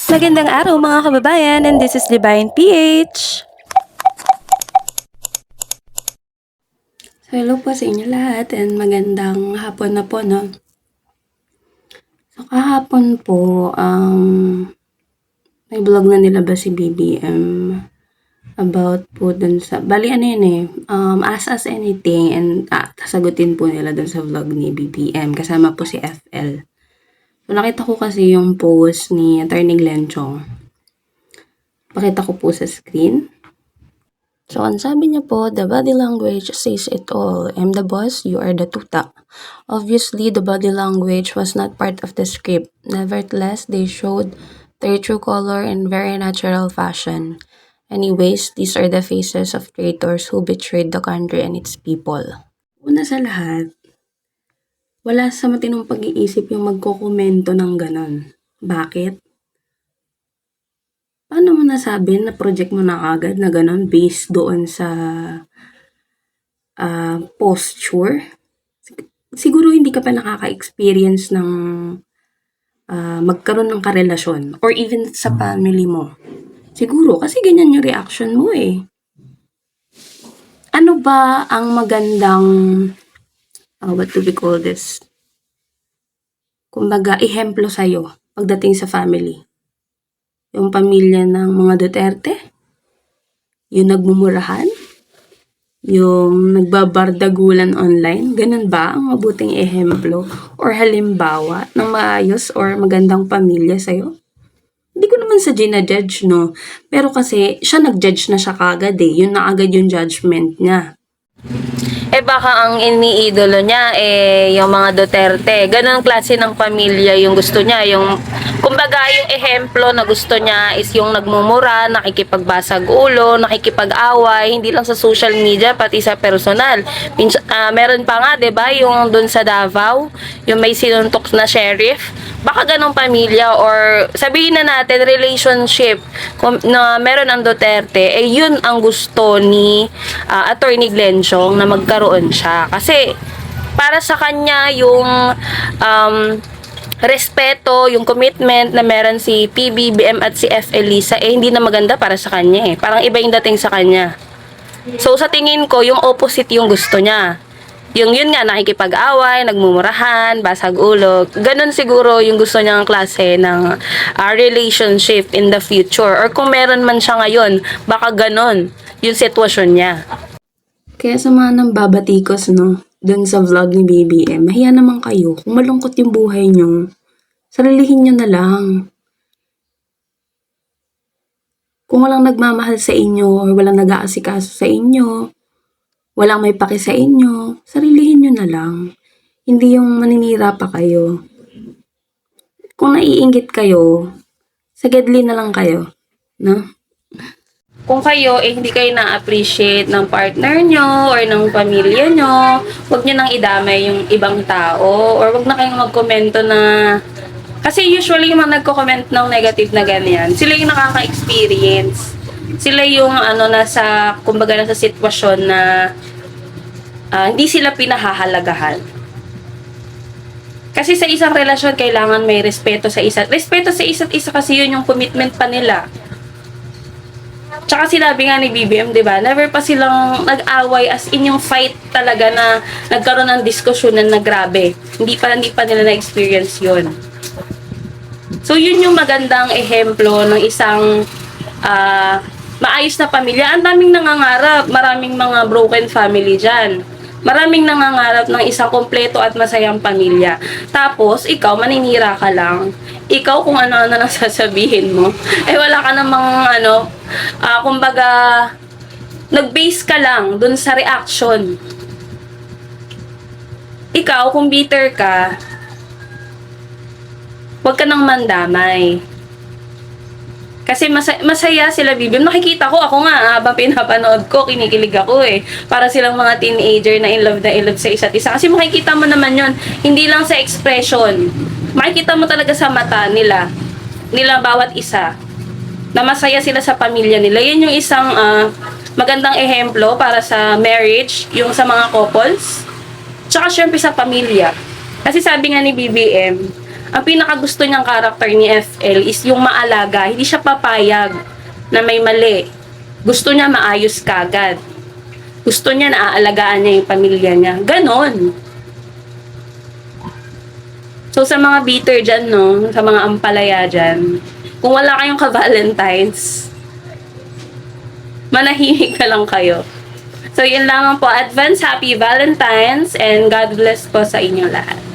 Magandang araw mga kababayan, and this is Divine PH. So hello po sa inyo lahat and magandang hapon na po, no? So kahapon po, may vlog na nilabas si BBM about po dun sa, bali ano yun Ask Us Anything, and sasagutin po nila dun sa vlog ni BBM, kasama po si FL. So nakita ko kasi yung post ni Attorney Glenn Chong. Pakita ko po sa screen. So, ang sabi niya po, the body language says it all. I'm the boss, you are the tuta. Obviously, the body language was not part of the script. Nevertheless, they showed their true color in very natural fashion. Anyways, these are the faces of traitors who betrayed the country and its people. Una sa lahat, wala sa matinong pag-iisip yung magkokomento ng ganon. Bakit? Paano mo nasabi na project mo na agad na gano'n based doon sa posture? Siguro hindi ka pa nakaka-experience ng magkaroon ng karelasyon or even sa family mo. Siguro kasi ganyan yung reaction mo eh. Ano ba ang magandang, what do we call this? Kumbaga, ehemplo sa'yo pagdating sa family? Yung pamilya ng mga Duterte? Yung nagmumurahan? Yung nagbabardagulan online? Ganun ba ang mabuting ehemplo or halimbawa ng maayos or magandang pamilya sa'yo? Hindi ko naman sa ginajudge, no? Pero kasi siya nag-judge na siya kagad eh. Yun na agad yung judgment niya. Baka ang iniidolo niya yung mga Duterte. Ganun klase ng pamilya yung gusto niya. Yung kumbaga yung ehemplo na gusto niya is yung nagmumura, nakikipagbasag ulo, nakikipag-away, hindi lang sa social media pati sa personal. Meron pa nga 'di ba yung doon sa Davao, yung may sinuntok na sheriff. Baka ganong pamilya or sabihin na natin relationship na meron ang Duterte, yun ang gusto ni Attorney Glenn Chong na magkaroon siya. Kasi para sa kanya yung respeto, yung commitment na meron si PBBM at si F. Elisa, hindi na maganda para sa kanya eh. Parang iba yung dating sa kanya. So sa tingin ko, yung opposite yung gusto niya. Yun nga, nakikipag-away, nagmumurahan, basag ulo. Ganon siguro yung gusto niyang klase ng relationship in the future. Or kung meron man siya ngayon, baka ganon yung sitwasyon niya. Kaya sa mga nang babatikos, no, dun sa vlog ni BBM, mahiya naman kayo. Kung malungkot yung buhay nyo, sarilihin nyo na lang. Kung walang nagmamahal sa inyo or walang nag-aasikaso sa inyo, walang may paki sa inyo, sarilihin nyo na lang. Hindi yung maninira pa kayo. Kung naiinggit kayo, sagedli na lang kayo, no? Kung kayo hindi kayo na-appreciate ng partner nyo or ng pamilya nyo, huwag nyo nang idamay yung ibang tao or huwag na kayong magkomento na kasi usually yung mga nagko-comment ng negative na ganyan, sila yung nakaka-experience. Sila yung nasa, kumbaga nasa sitwasyon na hindi sila pinahahalagahan. Kasi sa isang relasyon, kailangan may respeto sa isa't isa kasi yun yung commitment pa nila. Tsaka sinabi nga ni BBM, di ba, never pa silang nag-away as in yung fight talaga na nagkaroon ng diskusyon na grabe. Hindi pa nila na-experience yun. So yun yung magandang ehemplo ng isang maayos na pamilya. Ang daming nangangarap, maraming mga broken family dyan. Maraming nangangarap ng isang kompleto at masayang pamilya. Tapos, ikaw, maninira ka lang. Ikaw, kung ano-ano lang sasabihin mo. Wala ka namang, kumbaga, nag-base ka lang dun sa reaction. Ikaw, kung bitter ka, huwag ka nang mandamay. Kasi masaya sila, BBM. Nakikita ko, ako nga, habang pinapanood ko, kinikilig ako eh. Para silang mga teenager na in love sa isa't isa. Kasi makikita mo naman yon, hindi lang sa expression. Makikita mo talaga sa mata nila bawat isa, na masaya sila sa pamilya nila. Yan yung isang magandang ehemplo para sa marriage, yung sa mga couples. Tsaka syempre sa pamilya. Kasi sabi nga ni BBM, Ang pinakagusto niyang karakter ni FL is yung maalaga. Hindi siya papayag na may mali. Gusto niya maayos kagad. Gusto niya na aalagaan niya yung pamilya niya. Ganon. So, sa mga bitter dyan, no? Sa mga ampalaya dyan, kung wala kayong ka-Valentines, manahimik na lang kayo. So, yun lamang po. Advance Happy Valentines and God bless po sa inyong lahat.